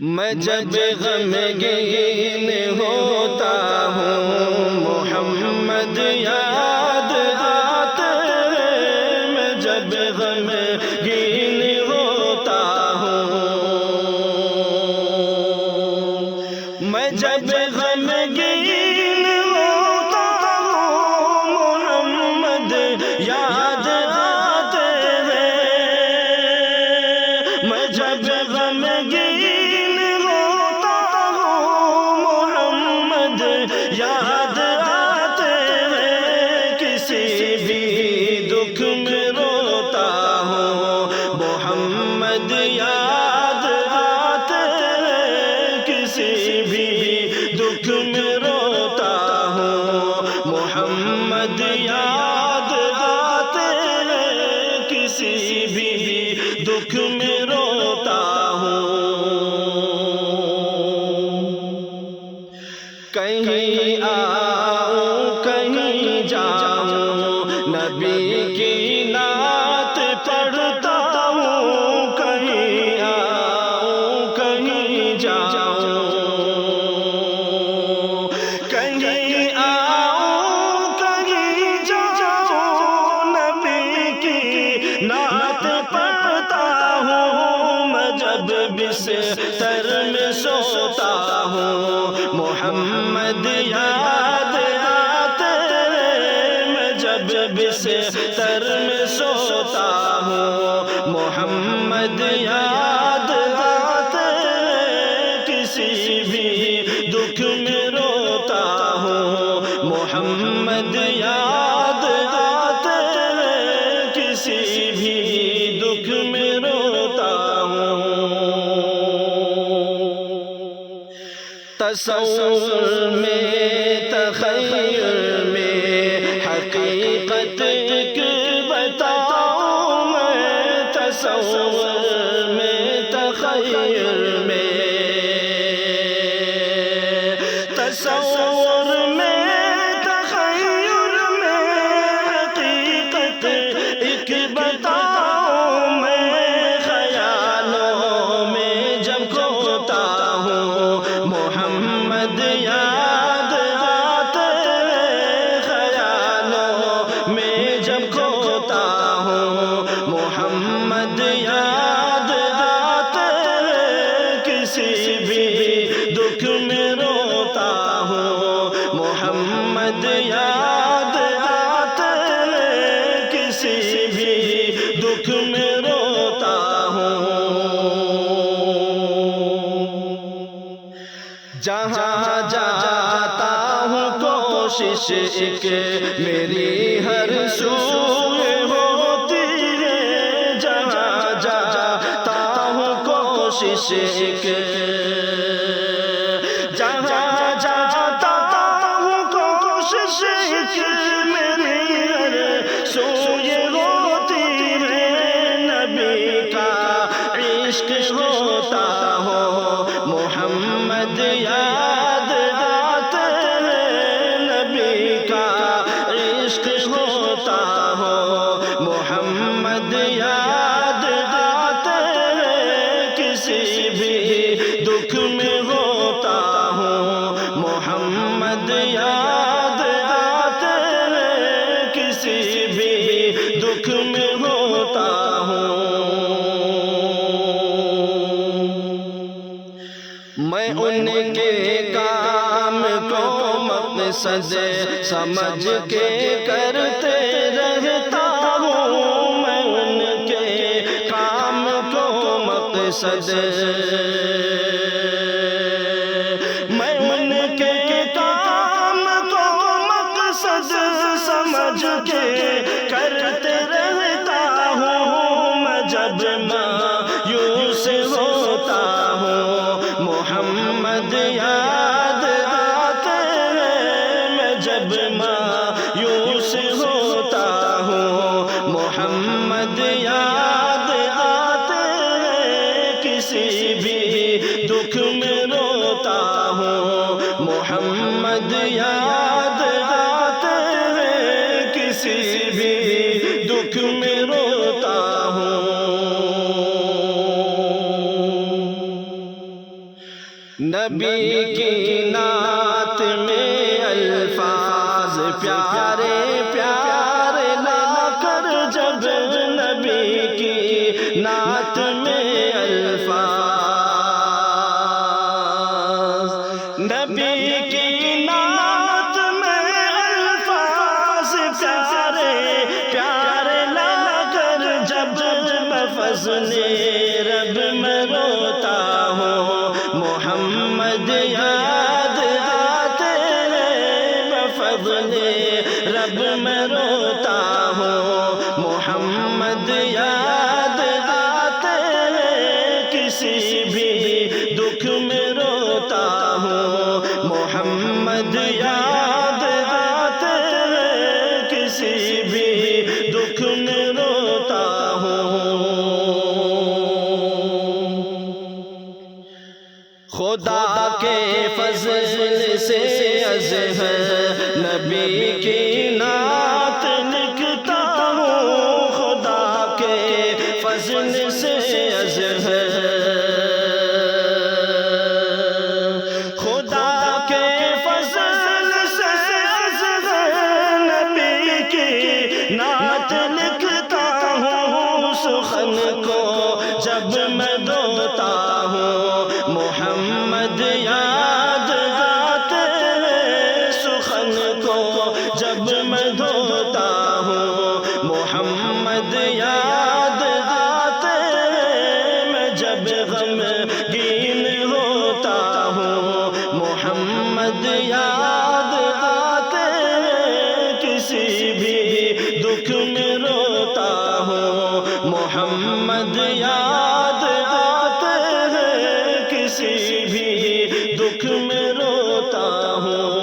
میں جب غمگین ہوتا ہوں محمد یاد آتے ہیں، میں جب غمگین ہوتا ہوں، میں جب غمگین ہوتا ہوں محمد یاد آتے ہیں، میں جب غمگین ہوتا ہوں محمد یاد آتے ہیں، کسی بھی دکھ میں روتا ہوں محمد یاد آتے ہیں، کسی بھی دکھ میں روتا ہوں محمد یاد آتے ہیں، کسی بھی دکھ میں روتا ہوں، کہیں آؤں کہیں جاؤں نبی کی نعت پڑھتا ہوں، کہیں آؤں کہیں جاؤں، کہیں آؤں کہیں جاؤں نبی کی نعت پڑھتا ہوں، میں جب بستر میں سوتا ہوں محمد یاد آتے ہیں، میں جب بستر میں سوتا ہوں محمد یاد آتے ہیں، کسی بھی دکھ میں روتا ہوں محمد یاد آتے ہیں، کسی بھی دکھ میں روتا ہوں، تصور میں تخیل میں حقیقت ایک بتاؤں میں، تصور میں تخیل میں، تصور میں تخیل میں حقیقت ایک بتاؤں میں، خیالوں میں جب کھوتا ہوں محمد یاد آتے ہیں، خیالوں میں جب کھوتا ہوں محمد یاد آتے ہیں، کسی بھی دکھ میں روتا ہوں محمد یاد آتے ہیں، کسی بھی دکھ میں روتا ہوں، جہاں جاتا ہوں کوشش ایک میری ہر سوئے ہوتی ہے، جہاں جاتا ہوں کوشش ایک، جہاں جاتا ہوں کوشش ایک میری ہر سوئے ہوتی ہے، نبی کا عشق ہوتا ہو محمد یاد آتے ہیں، نبی کا عشق ہوتا ہو محمد یاد آتے ہیں، کسی بھی دکھ میں ہوتا ہوں محمد یاد آتے ہیں، کسی بھی دکھ میں ہوتا ہوں، میں ان کے کام کو مقصد سمجھ کے کرتے رہتا ہوں، میں ان کے کام کو مقصد، میں ان کے کام کو مقصد سمجھ کے کرتے رہتا ہوں، میں جب مایوس ہوتا ہوں محمد یاد آتے ہیں، میں جب مایوس ہوتا ہوں محمد یاد آتے ہیں، کسی بھی دکھ میں روتا ہوں محمد یاد آتے ہیں، کسی بھی دکھ میں روتا ہوں، نبی کی نعت میں الفاظ پیارے پیارے لا کر جب نبی کی نعت میں الفاظ، نبی کی نعت میں الفاظ پیارے پیارے لا کر جب میں فضل رب میں روتا ہوں، محمد یاد آتے ہیں، میں فضل رب میں روتا ہوں، محمد یاد آتے ہیں، کسی بھی دکھ میں روتا ہوں، محمد یاد آتے ہیں، کسی بھی دکھ میں روتا ہوں۔ خدا کے فضل سے اظہر نبی کی نعت لکھتا ہوں، خدا کے فضل سے اظہر، خدا کے فضل سے اظہر نبی کی نعت لکھتا ہوں، سخن کو جب میں دھوتا ہوں، محمد یاد آتے ہیں، سخن کو جب میں دھوتا ہوں، محمد یاد آتے ہیں، میں جب غمگین ہوتا ہوں، محمد یاد آتے ہیں، کسی بھی دکھ میں روتا ہوں، محمد یاد آتے ہیں، کسی بھی دکھ میں روتا ہوں۔